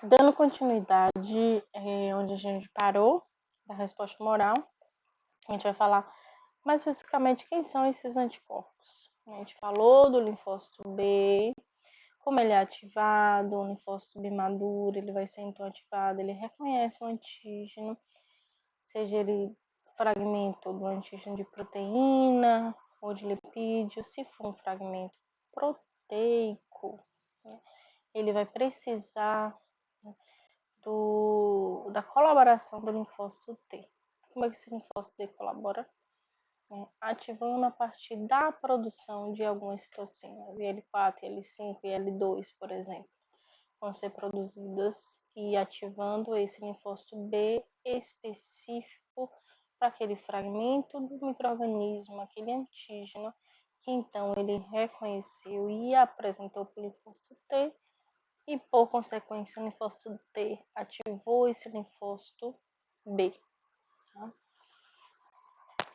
Dando continuidade onde a gente parou, da resposta humoral, a gente vai falar mais especificamente quem são esses anticorpos. A gente falou do linfócito B, como ele é ativado, o linfócito B maduro, ele vai ser então ativado, ele reconhece o antígeno, seja ele fragmento do antígeno de proteína ou de lipídio, se for um fragmento proteico, né, ele vai precisar, né, da colaboração do linfócito T. Como é que esse linfócito T colabora? Ativando a partir da produção de algumas citocinas, IL-4, IL-5 e IL-2, por exemplo, vão ser produzidas e ativando esse linfócito B específico para aquele fragmento do micro-organismo, aquele antígeno, que então ele reconheceu e apresentou para o linfócito T, e por consequência o linfócito T ativou esse linfócito B. Tá?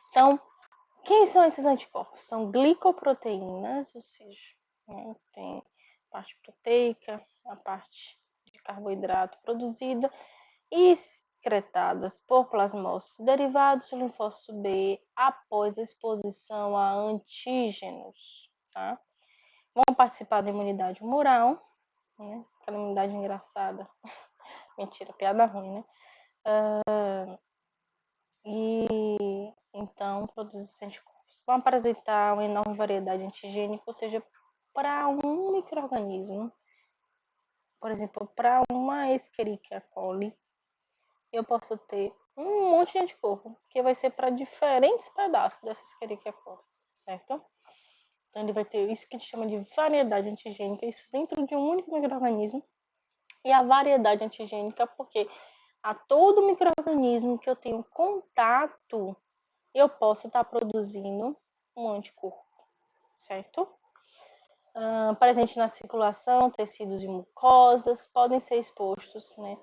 Então, quem são esses anticorpos? São glicoproteínas, ou seja, né, tem a parte proteica, a parte de carboidrato produzida e excretadas por plasmócitos derivados do linfócito B após a exposição a antígenos. Tá? Vão participar da imunidade humoral, né? Aquela imunidade engraçada. Mentira, piada ruim, né? E então produzir esses anticorpos. Vão apresentar uma enorme variedade antigênica, ou seja, para um micro-organismo, por exemplo, para uma Escherichia coli, eu posso ter um monte de anticorpo, que vai ser para diferentes pedaços dessa Escherichia coli, certo? Então ele vai ter isso que a gente chama de variedade antigênica, isso dentro de um único micro-organismo, e a variedade antigênica, porque a todo micro-organismo que eu tenho contato, eu posso estar produzindo um anticorpo, certo? Presente na circulação, tecidos e mucosas, podem ser expostos, né,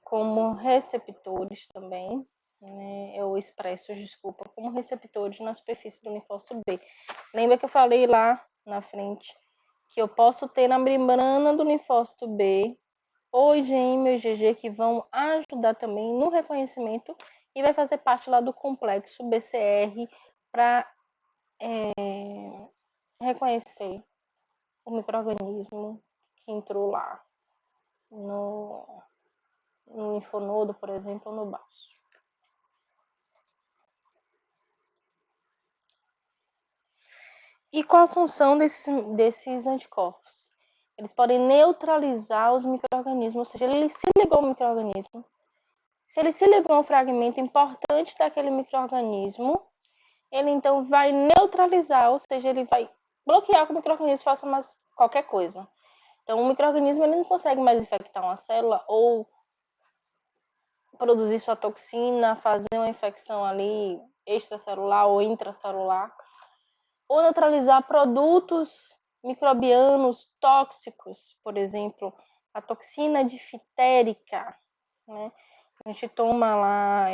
como receptores também, né, ou expressos, desculpa, como receptores na superfície do linfócito B. Lembra que eu falei lá na frente que eu posso ter na membrana do linfócito B ou IgM ou IgG que vão ajudar também no reconhecimento e vai fazer parte lá do complexo BCR para reconhecer o micro-organismo que entrou lá no linfonodo, por exemplo, ou no baço. E qual a função desses anticorpos? Eles podem neutralizar os micro-organismos, ou seja, ele se ligou ao micro-organismo. Se ele se ligou a um fragmento importante daquele micro-organismo, ele então vai neutralizar, ou seja, ele vai bloquear que o micro-organismo faça mais qualquer coisa. Então, o micro-organismo ele não consegue mais infectar uma célula ou produzir sua toxina, fazer uma infecção ali extracelular ou intracelular, ou neutralizar produtos microbianos tóxicos, por exemplo, a toxina difitérica, né? A gente toma lá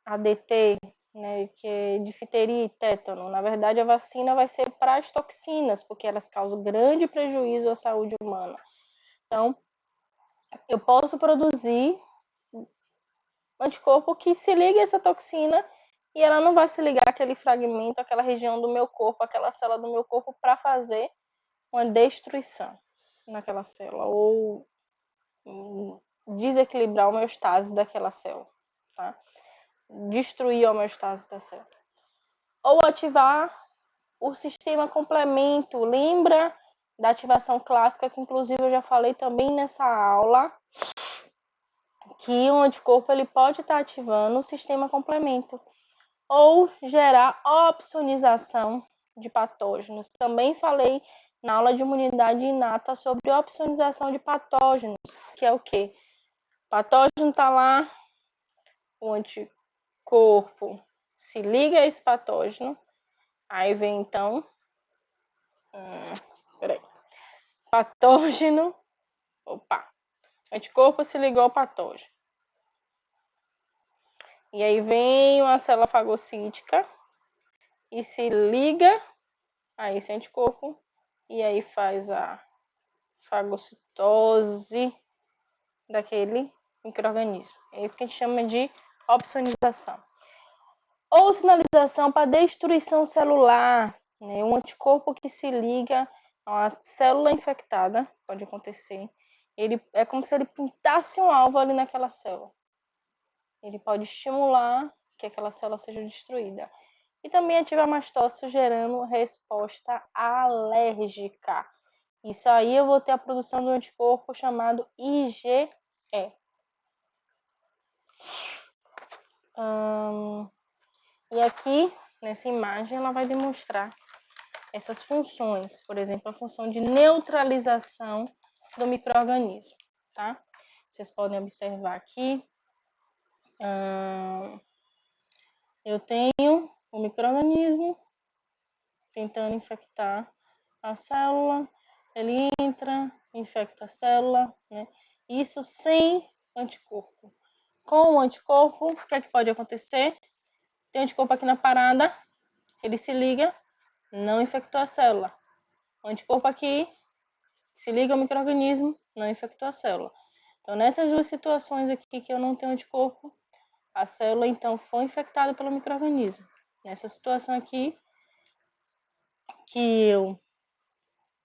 ADT, né, que é difteria e tétano. Na verdade, a vacina vai ser para as toxinas, porque elas causam grande prejuízo à saúde humana. Então, eu posso produzir anticorpo que se liga a essa toxina e ela não vai se ligar àquele fragmento, àquela região do meu corpo, àquela célula do meu corpo para fazer uma destruição naquela célula ou desequilibrar a homeostase daquela célula, tá? Destruir a homeostase da célula. Ou ativar o sistema complemento, lembra da ativação clássica, que inclusive eu já falei também nessa aula, que o anticorpo ele pode estar ativando o sistema complemento ou gerar opsonização de patógenos. Também falei na aula de imunidade inata sobre opsonização de patógenos, que é o quê? O patógeno está lá, o anticorpo se liga a esse patógeno, aí vem então, patógeno, anticorpo se ligou ao patógeno. E aí vem uma célula fagocítica e se liga a esse anticorpo e aí faz a fagocitose daquele micro-organismo. É isso que a gente chama de opsonização. Ou sinalização para destruição celular, né? Um anticorpo que se liga a uma célula infectada, pode acontecer. Ele é como se ele pintasse um alvo ali naquela célula. Ele pode estimular que aquela célula seja destruída. E também ativa mastócito, gerando resposta alérgica. Isso aí eu vou ter a produção do anticorpo chamado IgE. E aqui, nessa imagem, ela vai demonstrar essas funções. Por exemplo, a função de neutralização do micro-organismo, tá? Vocês podem observar aqui. Eu tenho o micro-organismo tentando infectar a célula. Ele entra, infecta a célula, né? Isso sem anticorpo. Com o anticorpo, o que é que pode acontecer? Tem anticorpo aqui na parada, ele se liga, não infectou a célula. O anticorpo aqui se liga ao micro-organismo, não infectou a célula. Então, nessas duas situações aqui que eu não tenho anticorpo, a célula então foi infectada pelo micro-organismo. Nessa situação aqui, que eu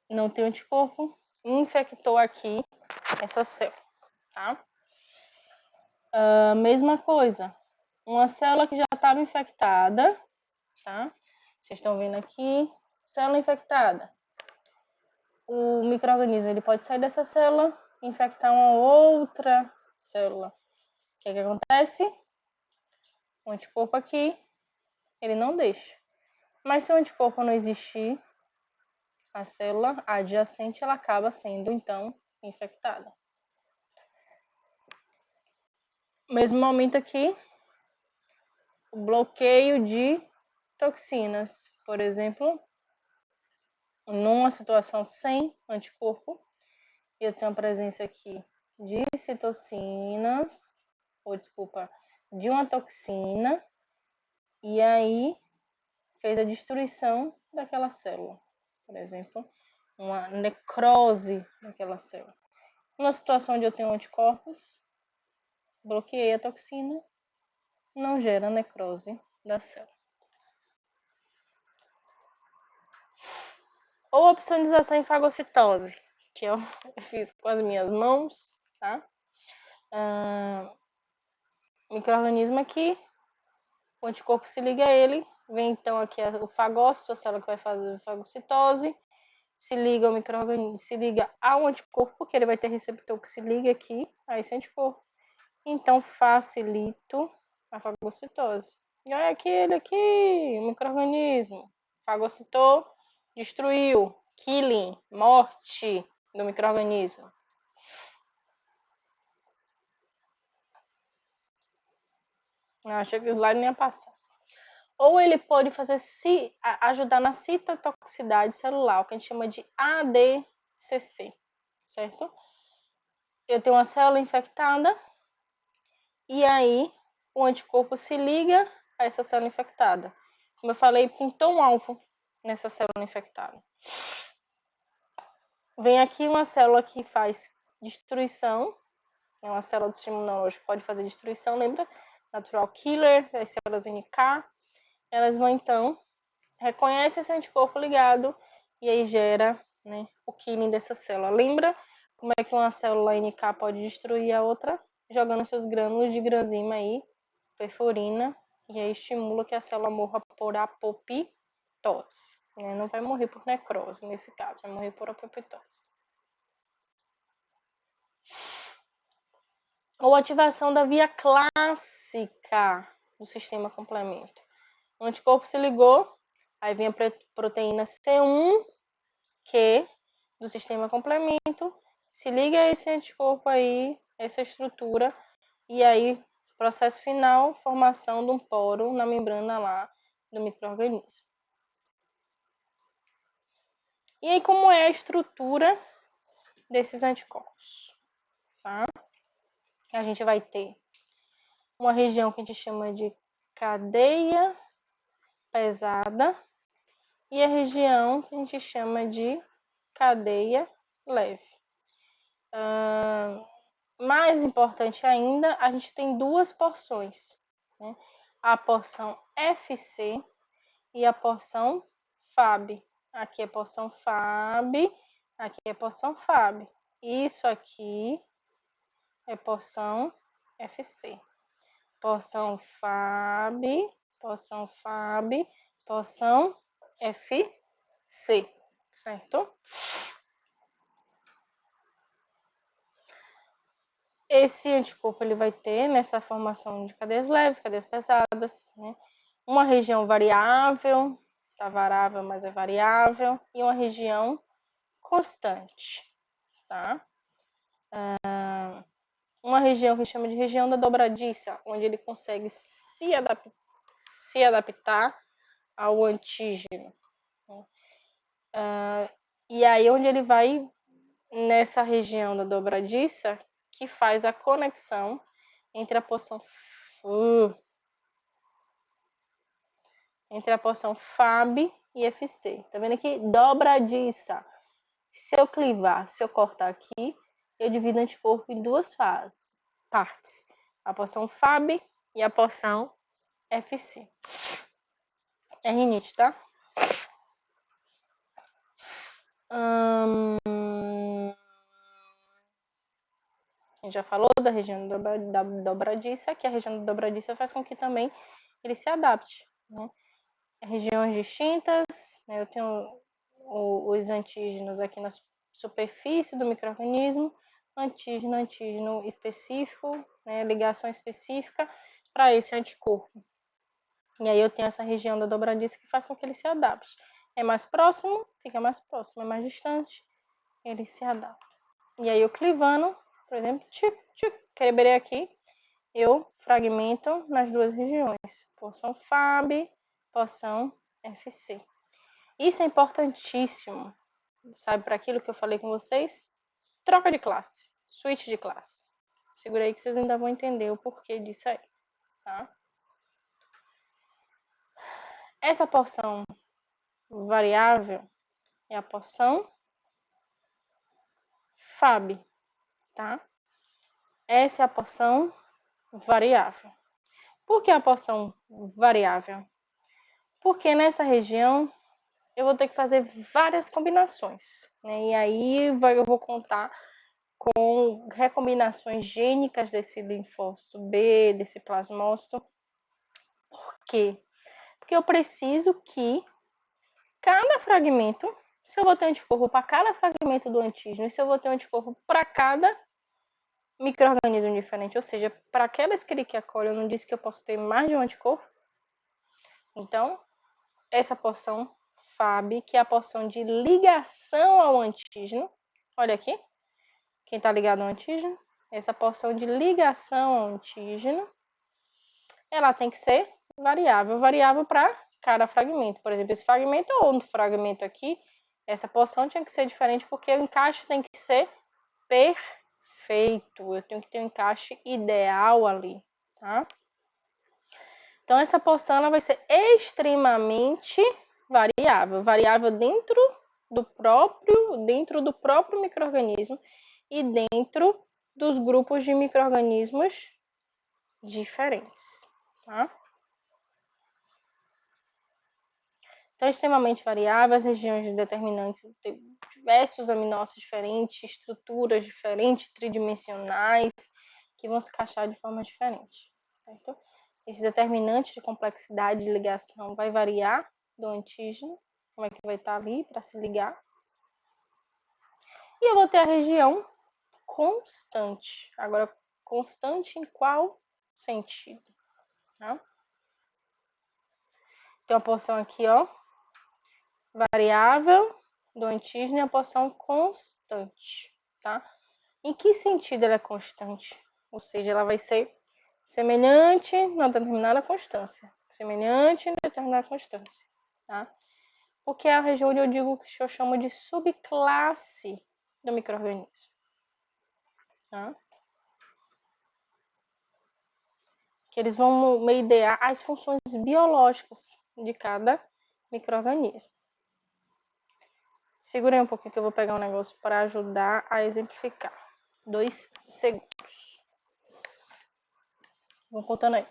não tenho anticorpo, infectou aqui essa célula, tá? Mesma coisa, uma célula que já estava infectada, tá? Vocês estão vendo aqui, célula infectada. O micro-organismo ele pode sair dessa célula e infectar uma outra célula. O que acontece? O anticorpo aqui, ele não deixa. Mas se o anticorpo não existir, a célula adjacente ela acaba sendo, então, infectada. Mesmo momento aqui, o bloqueio de toxinas. Por exemplo, numa situação sem anticorpo, eu tenho a presença aqui de citocinas, de uma toxina, e aí fez a destruição daquela célula. Por exemplo, uma necrose daquela célula. Numa situação onde eu tenho anticorpos, bloqueei a toxina, não gera necrose da célula. Ou opsonização em fagocitose, que eu fiz com as minhas mãos, tá? Micro-organismo aqui, o anticorpo se liga a ele, vem então aqui o fagócito, a célula que vai fazer fagocitose, se liga ao micro-organismo, se liga ao anticorpo, porque ele vai ter receptor que se liga aqui a esse anticorpo. Então, facilito a fagocitose. E olha aquele aqui, o micro-organismo. Fagocitou, destruiu, killing, morte do micro-organismo. Achei que o slide não ia passar. Ou ele pode ajudar na citotoxicidade celular, o que a gente chama de ADCC, certo? Eu tenho uma célula infectada e aí o anticorpo se liga a essa célula infectada. Como eu falei, pintou um alvo nessa célula infectada. Vem aqui uma célula que faz destruição, uma célula do sistema imunológico que pode fazer destruição, lembra? Natural killer, as células NK, elas vão então, reconhecem esse anticorpo ligado e aí gera, né, o killing dessa célula. Lembra como é que uma célula NK pode destruir a outra? Jogando seus grânulos de granzima aí, perforina, e aí estimula que a célula morra por apoptose. Não vai morrer por necrose nesse caso, vai morrer por apoptose. Ou ativação da via clássica do sistema complemento. O anticorpo se ligou, aí vem a proteína C1Q do sistema complemento, se liga a esse anticorpo aí, essa estrutura, e aí, processo final, formação de um poro na membrana lá do micro-organismo. E aí, como é a estrutura desses anticorpos? Tá? A gente vai ter uma região que a gente chama de cadeia pesada e a região que a gente chama de cadeia leve. Mais importante ainda, a gente tem duas porções, né? A porção FC e a porção FAB. Aqui é porção FAB, aqui é porção FAB. Isso aqui é porção FC. Porção FAB, porção FAB, porção FC, certo? Esse anticorpo ele vai ter nessa formação de cadeias leves, cadeias pesadas, né? Uma região variável, tá variável, mas é variável, e uma região constante, tá? Uma região que chama de região da dobradiça, onde ele consegue se adaptar ao antígeno. E aí onde ele vai nessa região da dobradiça que faz a conexão entre a porção FAB e FC. Tá vendo aqui? Dobradiça. Se eu clivar, se eu cortar aqui, eu divido o anticorpo em duas partes. A porção FAB e a porção FC. É rinite, tá? A gente já falou da região da dobradiça, que a região da dobradiça faz com que também ele se adapte, né? Regiões distintas, né? Eu tenho os antígenos aqui na superfície do micro-organismo, antígeno específico, né? Ligação específica para esse anticorpo. E aí eu tenho essa região da dobradiça que faz com que ele se adapte. É mais próximo, fica mais próximo. É mais distante, ele se adapta. E aí eu clivando, por exemplo, quebrei aqui, eu fragmento nas duas regiões. Porção FAB, porção FC. Isso é importantíssimo, sabe, para aquilo que eu falei com vocês? Troca de classe, switch de classe. Segura aí que vocês ainda vão entender o porquê disso aí, tá? Essa porção variável é a porção FAB, tá? Essa é a porção variável. Por que a porção variável? Porque nessa região eu vou ter que fazer várias combinações, né? E aí eu vou contar com recombinações gênicas desse linfócito B, desse plasmócito. Por quê? Porque eu preciso que cada fragmento, se eu vou ter anticorpo para cada fragmento do antígeno, e se eu vou ter anticorpo para cada micro-organismo diferente, ou seja, para aquela Escherichia coli, eu não disse que eu posso ter mais de um anticorpo. Então, essa porção FAB, que é a porção de ligação ao antígeno, olha aqui, quem está ligado ao antígeno, essa porção de ligação ao antígeno, ela tem que ser variável para cada fragmento. Por exemplo, esse fragmento ou no fragmento aqui, essa porção tinha que ser diferente porque o encaixe tem que ser perfeito. Eu tenho que ter um encaixe ideal ali, tá? Então, essa porção ela vai ser extremamente variável dentro do próprio micro-organismo e dentro dos grupos de micro-organismos diferentes, tá? Então, extremamente variável, as regiões determinantes têm diversos aminoácidos diferentes, estruturas diferentes, tridimensionais, que vão se encaixar de forma diferente, certo? Esses determinantes de complexidade de ligação vai variar do antígeno, como é que vai estar ali para se ligar. E eu vou ter a região constante. Agora, constante em qual sentido? Tá? Tem uma porção aqui, ó, variável do antígeno e a porção constante, tá? Em que sentido ela é constante? Ou seja, ela vai ser semelhante na determinada constância. Semelhante em determinada constância, tá? Porque é a região onde eu digo que eu chamo de subclasse do micro-organismo, tá? Que eles vão mediar as funções biológicas de cada micro-organismo. Segurem um pouquinho que eu vou pegar um negócio para ajudar a exemplificar. 2 segundos. Vou contando aí.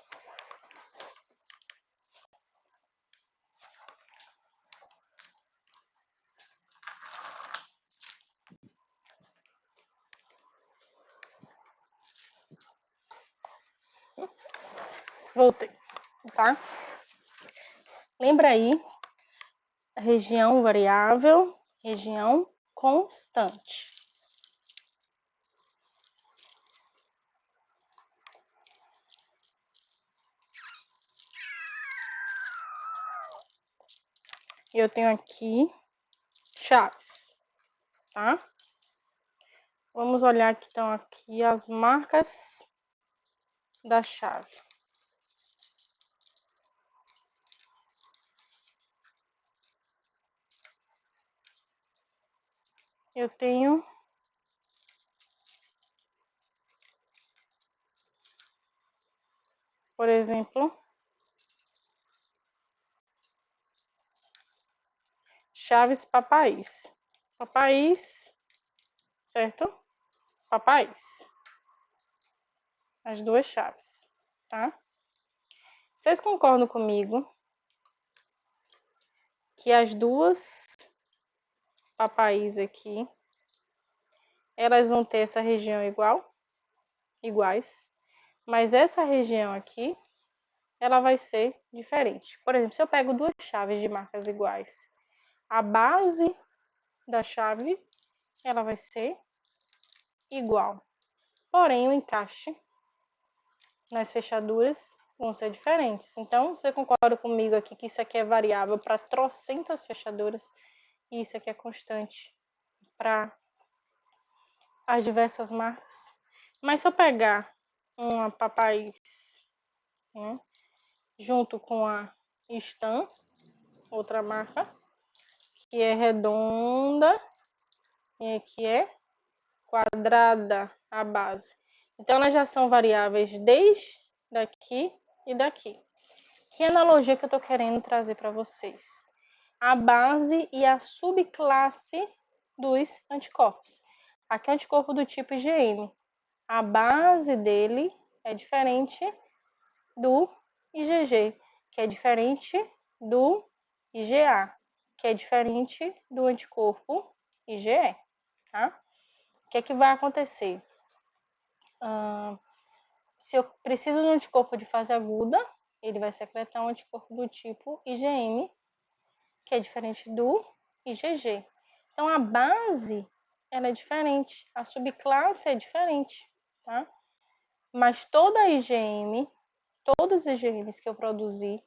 Voltei, tá? Lembra aí, região variável, região constante. Eu tenho aqui chaves, tá? Vamos olhar que estão aqui as marcas da chave. Eu tenho por exemplo, chaves papais. Papais, certo? Papais. As duas chaves, tá? Vocês concordam comigo que as duas papais aqui, elas vão ter essa região iguais, mas essa região aqui, ela vai ser diferente. Por exemplo, se eu pego duas chaves de marcas iguais, a base da chave, ela vai ser igual. Porém, o encaixe nas fechaduras vão ser diferentes. Então, você concorda comigo aqui que isso aqui é variável para trocentas fechaduras e isso aqui é constante para as diversas marcas? Mas se eu pegar uma Papais, né, junto com a Stan, outra marca, que é redonda e aqui é quadrada a base. Então, elas já são variáveis desde daqui e daqui. Que analogia que eu estou querendo trazer para vocês? A base e a subclasse dos anticorpos. Aqui é um anticorpo do tipo IgM. A base dele é diferente do IgG, que é diferente do IgA, que é diferente do anticorpo IgE, tá? O que é que vai acontecer? Se eu preciso de um anticorpo de fase aguda, ele vai secretar um anticorpo do tipo IgM, que é diferente do IgG. Então, a base, ela é diferente, a subclasse é diferente, tá? Mas toda a IgM, todos os IgMs que eu produzir,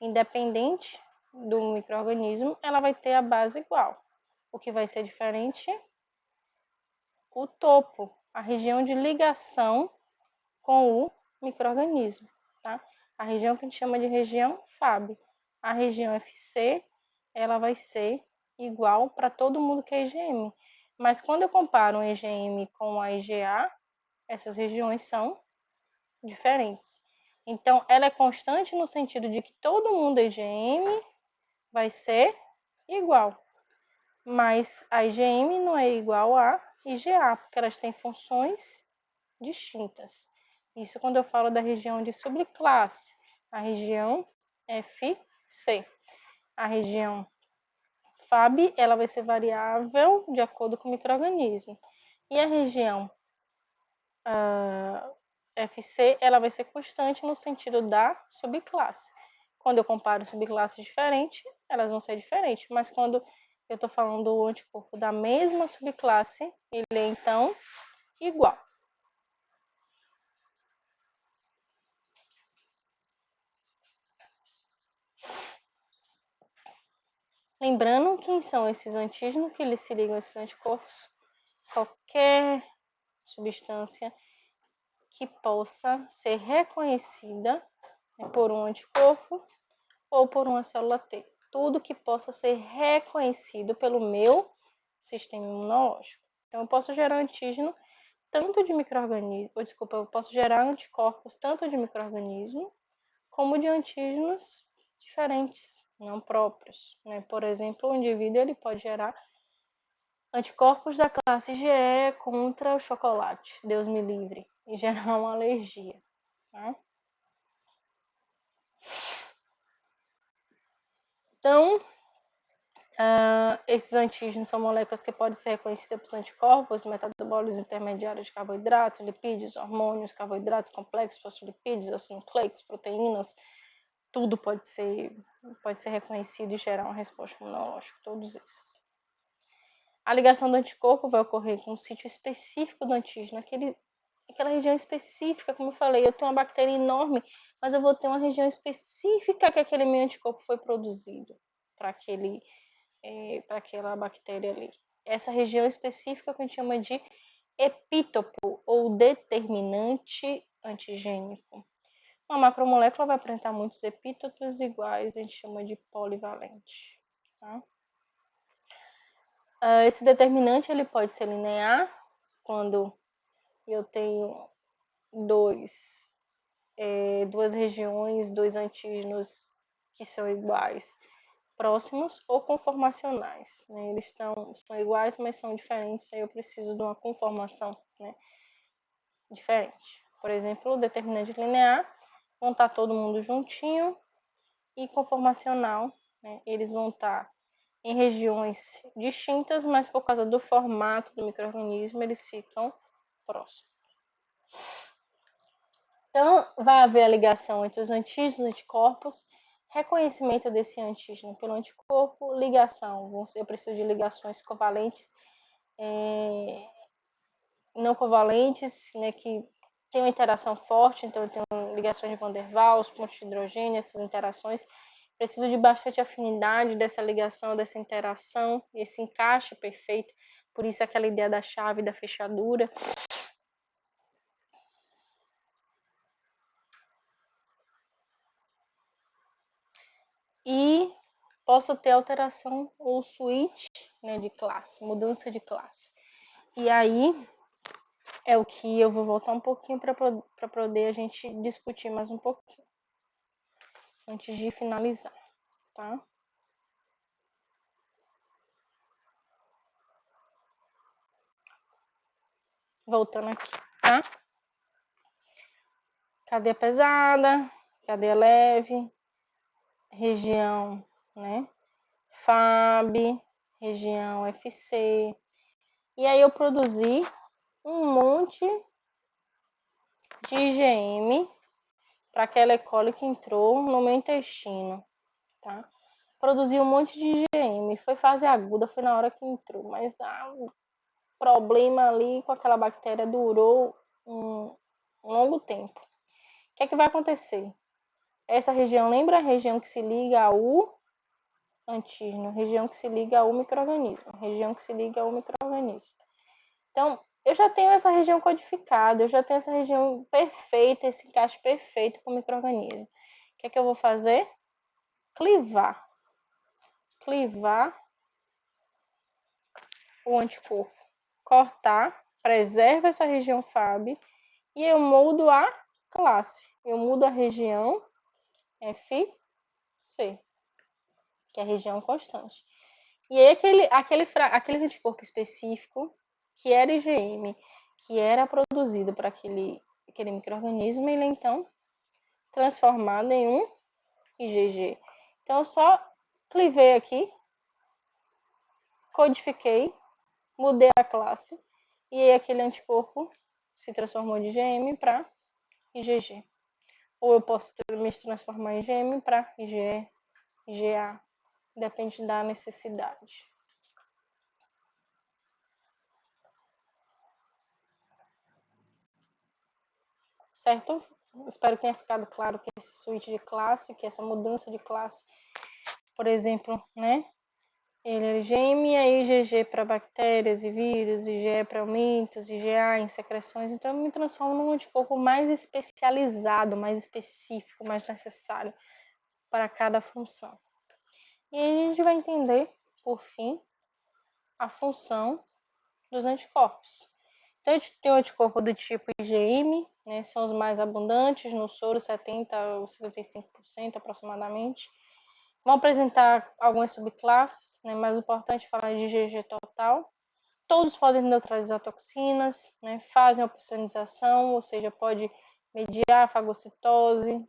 independente do micro-organismo, ela vai ter a base igual. O que vai ser diferente? O topo, a região de ligação com o micro-organismo, tá? A região que a gente chama de região Fab. A região FC, ela vai ser igual para todo mundo que é IgM. Mas quando eu comparo um IgM com a IgA, essas regiões são diferentes. Então, ela é constante no sentido de que todo mundo é IgM vai ser igual. Mas a IgM não é igual a IgA, porque elas têm funções distintas. Isso quando eu falo da região de subclasse, a região FC. A região Fab, ela vai ser variável de acordo com o micro-organismo. E a região FC, ela vai ser constante no sentido da subclasse. Quando eu comparo subclasses diferentes, elas vão ser diferentes. Mas quando eu estou falando do anticorpo da mesma subclasse, ele é então igual. Lembrando quem são esses antígenos, que eles se ligam a esses anticorpos? Qualquer substância que possa ser reconhecida por um anticorpo ou por uma célula T. Tudo que possa ser reconhecido pelo meu sistema imunológico. Então, eu posso gerar antígeno tanto de micro-organismo, eu posso gerar anticorpos tanto de micro-organismo como de antígenos diferentes, não próprios, né? Por exemplo, o indivíduo ele pode gerar Anticorpos da classe IgE contra o chocolate, Deus me livre, e gerar uma alergia. Tá? Então, esses antígenos são moléculas que podem ser reconhecidas pelos anticorpos, metabólitos intermediários de carboidrato, lipídios, hormônios, carboidratos complexos, fosfolipídios, ácidos nucleicos, proteínas, tudo pode ser reconhecido e gerar uma resposta imunológica, todos esses. A ligação do anticorpo vai ocorrer com um sítio específico do antígeno, aquela região específica, como eu falei, eu tenho uma bactéria enorme, mas eu vou ter uma região específica que aquele meu anticorpo foi produzido para aquela bactéria ali. Essa região específica que a gente chama de epítopo ou determinante antigênico. Uma macromolécula vai apresentar muitos epítopos iguais, a gente chama de polivalente. Tá? Esse determinante ele pode ser linear, quando eu tenho duas regiões, dois antígenos que são iguais, próximos, ou conformacionais. Né? Eles são iguais, mas são diferentes, aí eu preciso de uma conformação, né, diferente. Por exemplo, o determinante linear, vão estar todo mundo juntinho, e conformacional, né, eles vão estar em regiões distintas, mas por causa do formato do micro-organismo, eles ficam próximos. Então, vai haver a ligação entre os antígenos e anticorpos, reconhecimento desse antígeno pelo anticorpo, ligação, eu preciso de ligações covalentes, não covalentes, né, que tem uma interação forte, então eu tenho ligações de Van der Waals, pontos de hidrogênio, essas interações. Preciso de bastante afinidade dessa ligação, dessa interação, esse encaixe perfeito. Por isso aquela ideia da chave, da fechadura. E posso ter alteração ou switch, né, de classe, mudança de classe. E aí é o que eu vou voltar um pouquinho para poder a gente discutir mais um pouquinho, antes de finalizar, tá? Voltando aqui, tá? Cadeia pesada, cadeia leve, região, né, FAB, região FC. E aí eu produzi um monte de IgM para aquela E. coli que entrou no meu intestino, tá? Produzi um monte de IgM, foi fase aguda, foi na hora que entrou, mas o problema ali com aquela bactéria durou um longo tempo. O que é que vai acontecer? Essa região, lembra a região que se liga ao antígeno, região que se liga ao micro-organismo, região que se liga ao micro-organismo. Então, eu já tenho essa região codificada, eu já tenho essa região perfeita, esse encaixe perfeito com o micro-organismo. O que é que eu vou fazer? Clivar o anticorpo, cortar, preserva essa região FAB e eu mudo a classe. Eu mudo a região FC, que é a região constante. E aí aquele anticorpo específico, que era IgM, que era produzido para aquele micro-organismo, ele então transformado em um IgG. Então eu só clivei aqui, codifiquei, mudei a classe, e aí aquele anticorpo se transformou de IgM para IgG. Ou eu posso me transformar em IgM para IgE, IgA, depende da necessidade. Certo? Espero que tenha ficado claro que esse switch de classe, que essa mudança de classe, por exemplo, né? Ele é IgM e aí IgG para bactérias e vírus, IgE para aumentos, IgA em secreções. Então eu me transformo num anticorpo mais especializado, mais específico, mais necessário para cada função. E aí a gente vai entender, por fim, a função dos anticorpos. Então a gente tem o anticorpo do tipo IgM, né, são os mais abundantes no soro, 70% ou 75% aproximadamente. Vão apresentar algumas subclasses, né, mas o importante é falar de IgG total. Todos podem neutralizar toxinas, né? Fazem opsonização, ou seja, pode mediar a fagocitose,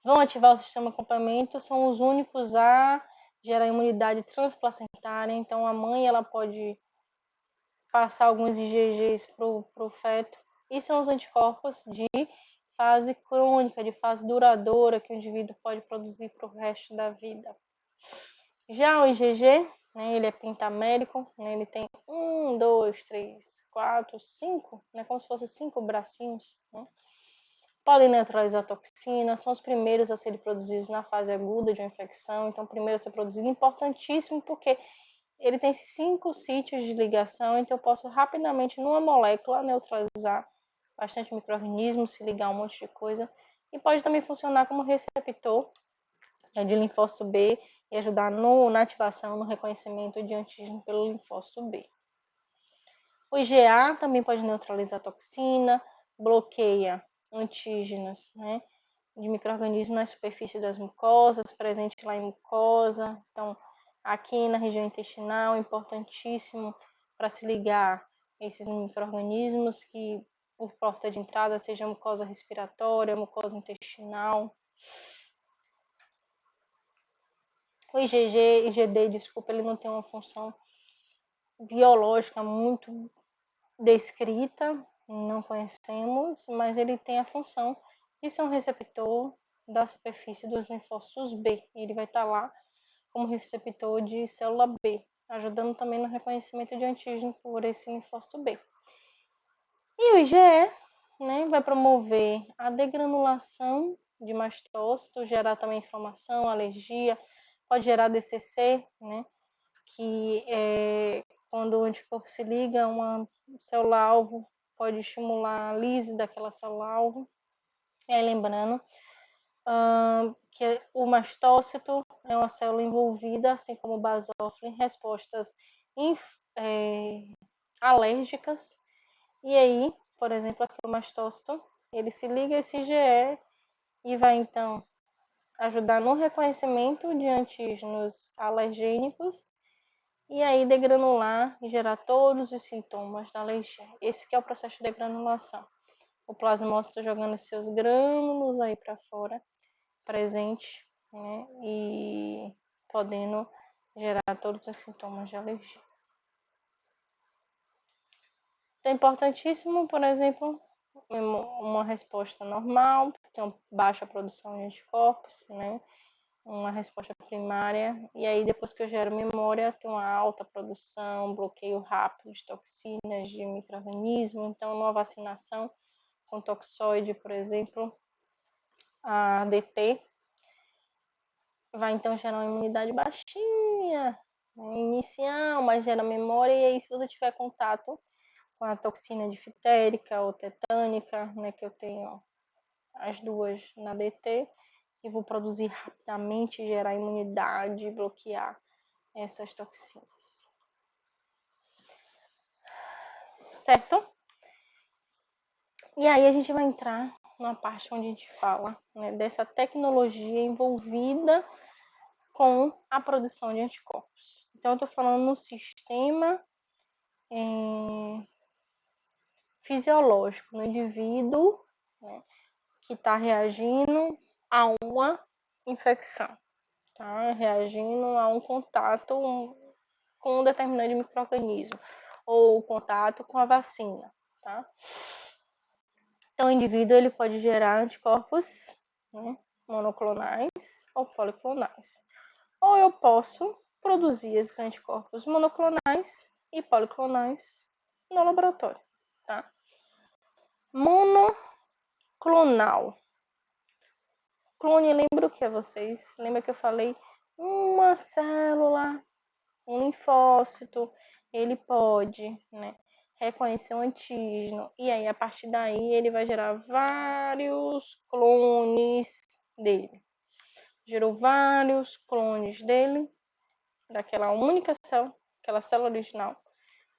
vão ativar o sistema complemento, são os únicos a gerar imunidade transplacentária. Então, a mãe ela pode passar alguns IgGs para o feto, e são os anticorpos de fase crônica, de fase duradoura, que o indivíduo pode produzir para o resto da vida. Já o IgG, né, ele é pentamérico, né, ele tem 1, 2, 3, 4, 5, né, como se fosse 5 bracinhos, né? Podem neutralizar toxinas, são os primeiros a serem produzidos na fase aguda de uma infecção, então primeiro a ser produzido, importantíssimo, porque ele tem 5 sítios de ligação, então eu posso rapidamente, numa molécula, neutralizar bastante micro-organismo, se ligar a um monte de coisa, e pode também funcionar como receptor de linfócito B e ajudar na ativação, no reconhecimento de antígeno pelo linfócito B. O IgA também pode neutralizar toxina, bloqueia antígenos, né, de micro-organismos na superfície das mucosas, presente lá em mucosa. Então, aqui na região intestinal, é importantíssimo para se ligar a esses micro-organismos que, por porta de entrada, seja mucosa respiratória, mucosa intestinal. O IgD, desculpa, ele não tem uma função biológica muito descrita, não conhecemos, mas ele tem a função de ser um receptor da superfície dos linfócitos B. Ele vai estar lá como receptor de célula B, ajudando também no reconhecimento de antígeno por esse linfócito B. E o IgE, né, vai promover a degranulação de mastócito, gerar também inflamação, alergia, pode gerar DCC, né, que é quando o anticorpo se liga a uma célula-alvo, pode estimular a lise daquela célula-alvo. E aí, lembrando que o mastócito é uma célula envolvida, assim como o basófilo, em respostas alérgicas. E aí, por exemplo, aqui o mastócito, ele se liga a esse IgE e vai, então, ajudar no reconhecimento de antígenos alergênicos e aí degranular e gerar todos os sintomas da alergia. Esse que é o processo de degranulação. O plasmócito jogando seus grânulos aí para fora, presente, né, e podendo gerar todos os sintomas de alergia. Então é importantíssimo, por exemplo, uma resposta normal, tem baixa produção de anticorpos, né, uma resposta primária, e aí depois que eu gero memória, tem uma alta produção, bloqueio rápido de toxinas, de micro-organismo. Então, numa vacinação com toxoide, por exemplo, a DT, vai então gerar uma imunidade baixinha, né, inicial, mas gera memória, e aí se você tiver contato com a toxina difitérica ou tetânica, né, que eu tenho as duas na DT, e vou produzir rapidamente, gerar imunidade, bloquear essas toxinas. Certo? E aí a gente vai entrar numa parte onde a gente fala, né, dessa tecnologia envolvida com a produção de anticorpos. Então, eu estou falando no sistema fisiológico, no indivíduo, né, que está reagindo a uma infecção, tá? Reagindo a um contato com um determinado micro-organismo ou contato com a vacina, tá? Então, o indivíduo ele pode gerar anticorpos, né, monoclonais ou policlonais. Ou eu posso produzir esses anticorpos monoclonais e policlonais no laboratório, tá? Monoclonal. Clone, lembra o que é vocês? Lembra que eu falei uma célula, um linfócito, ele pode, né, reconhecer um antígeno, e aí a partir daí ele vai gerar vários clones dele. Gerou vários clones dele, daquela única célula, aquela célula original,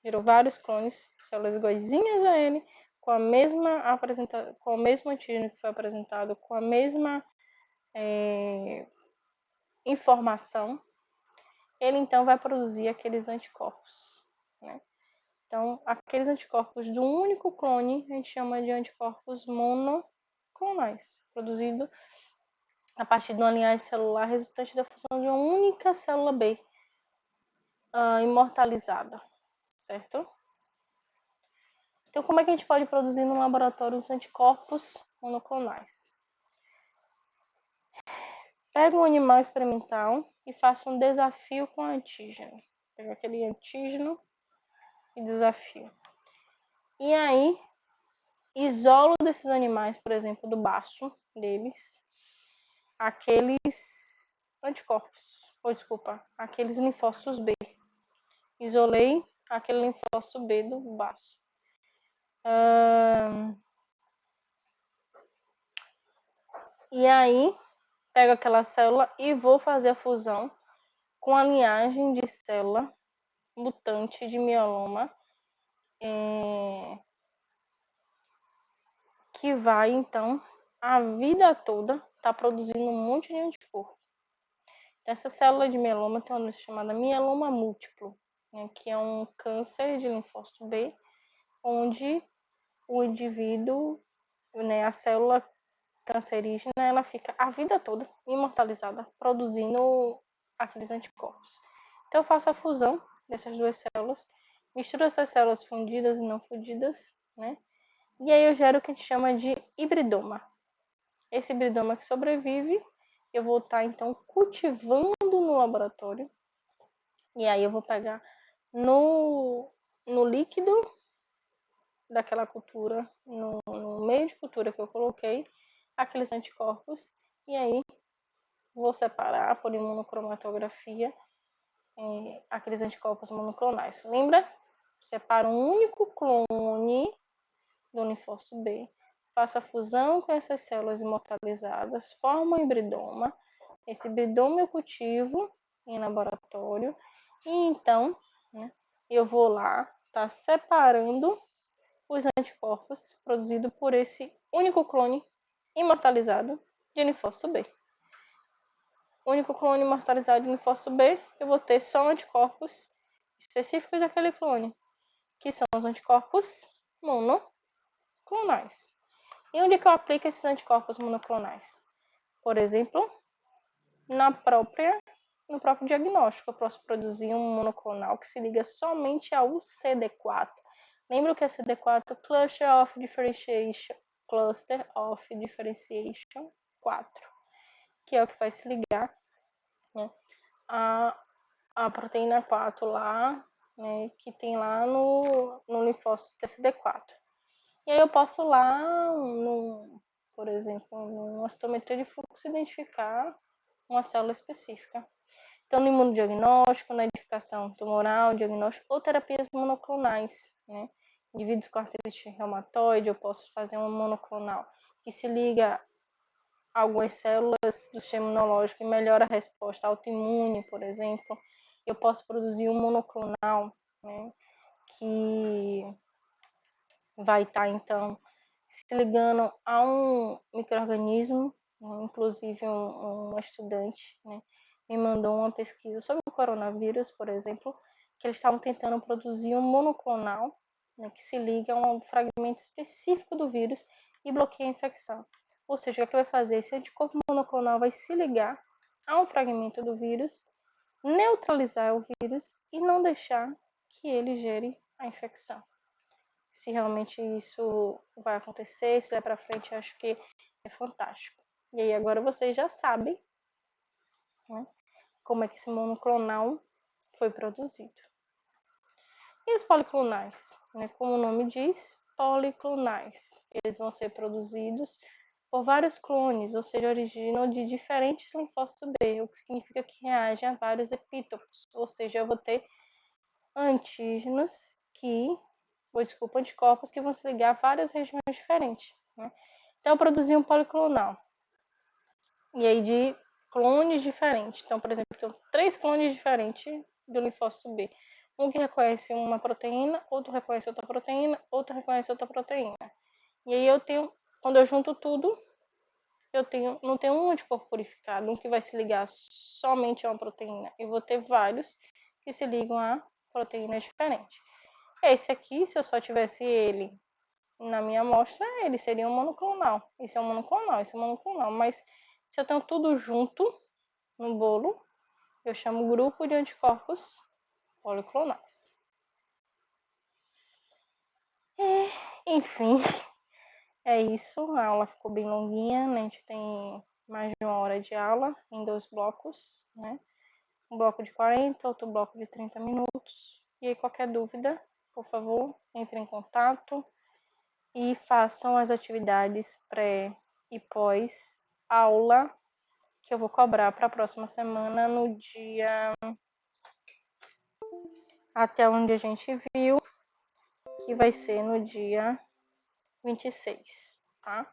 gerou vários clones, células iguaizinhas a ele, com a mesma com o mesmo antígeno que foi apresentado, com a mesma informação, ele então vai produzir aqueles anticorpos, né? Então, aqueles anticorpos do único clone, a gente chama de anticorpos monoclonais, produzido a partir de uma linhagem celular resultante da fusão de uma única célula B imortalizada, certo? Então, como é que a gente pode produzir no laboratório os anticorpos monoclonais? Pega um animal experimental e faça um desafio com antígeno. Pega aquele antígeno e desafio. E aí, isolo desses animais, por exemplo, do baço deles, aqueles anticorpos, aqueles linfócitos B. Isolei aquele linfócito B do baço. E aí, pego aquela célula e vou fazer a fusão com a linhagem de célula mutante de mieloma, que vai, então, a vida toda tá produzindo um monte de anticorpo. Então, essa célula de mieloma tem uma doença chamada mieloma múltiplo, né, que é um câncer de linfócito B, onde o indivíduo, né, a célula cancerígena, ela fica a vida toda imortalizada, produzindo aqueles anticorpos. Então, eu faço a fusão dessas duas células, misturo essas células fundidas e não fundidas, né? E aí eu gero o que a gente chama de hibridoma. Esse hibridoma que sobrevive, eu vou estar, então, cultivando no laboratório. E aí eu vou pegar no líquido daquela cultura, no meio de cultura que eu coloquei, aqueles anticorpos. E aí vou separar por imunocromatografia aqueles anticorpos monoclonais. Lembra? Separa um único clone do linfócito B, faço a fusão com essas células imortalizadas, formo um hibridoma. Esse hibridoma eu cultivo em laboratório e então, né, eu vou lá separando os anticorpos produzidos por esse único clone imortalizado de linfócito B. O único clone imortalizado de linfócito B, eu vou ter só anticorpos específicos daquele clone, que são os anticorpos monoclonais. E onde é que eu aplico esses anticorpos monoclonais? Por exemplo, no próprio diagnóstico. Eu posso produzir um monoclonal que se liga somente ao CD4. Lembra o que é CD4? Cluster of Differentiation 4, que é o que vai se ligar, né, a proteína 4 lá, né, que tem lá no linfócito TCD4. E aí eu posso lá, por exemplo, numa citometria de fluxo, identificar uma célula específica. Então, no imunodiagnóstico, na identificação tumoral, diagnóstico ou terapias monoclonais, né? Indivíduos com artrite reumatoide, eu posso fazer um monoclonal que se liga a algumas células do sistema imunológico e melhora a resposta autoimune, por exemplo. Eu posso produzir um monoclonal, né, que vai estar, então, se ligando a um micro-organismo, né? Inclusive um estudante, né, me mandou uma pesquisa sobre o coronavírus, por exemplo, que eles estavam tentando produzir um monoclonal, né, que se liga a um fragmento específico do vírus e bloqueia a infecção. Ou seja, o que vai fazer? Esse anticorpo monoclonal vai se ligar a um fragmento do vírus, neutralizar o vírus e não deixar que ele gere a infecção. Se realmente isso vai acontecer, se vai para frente, eu acho que é fantástico. E aí agora vocês já sabem, né, como é que esse monoclonal foi produzido. E os policlonais, né, como o nome diz, policlonais. Eles vão ser produzidos por vários clones, ou seja, originam de diferentes linfócitos B, o que significa que reagem a vários epítopos, ou seja, eu vou ter antígenos anticorpos que vão se ligar a várias regiões diferentes, né? Então, eu produzi um policlonal. E aí, de clones diferentes. Então, por exemplo, eu tenho 3 clones diferentes do linfócito B. Um que reconhece uma proteína, outro reconhece outra proteína, outro reconhece outra proteína. E aí, quando eu junto tudo, não tenho um anticorpo purificado, um que vai se ligar somente a uma proteína. Eu vou ter vários que se ligam a proteínas diferentes. Esse aqui, se eu só tivesse ele na minha amostra, ele seria um monoclonal. Esse é um monoclonal, esse é um monoclonal. Mas se eu tenho tudo junto no bolo, eu chamo grupo de anticorpos policlonais. Enfim, é isso. A aula ficou bem longuinha, né? A gente tem mais de 1 hora de aula em 2 blocos, né? Um bloco de 40, outro bloco de 30 minutos. E aí, qualquer dúvida, por favor, entre em contato e façam as atividades pré e pós aula que eu vou cobrar para a próxima semana no dia, até onde a gente viu, que vai ser no dia 26, tá?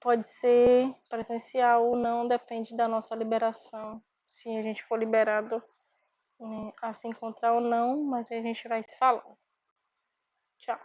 Pode ser presencial ou não, depende da nossa liberação. Se a gente for liberado, né, a se encontrar ou não, mas a gente vai se falando. Tchau.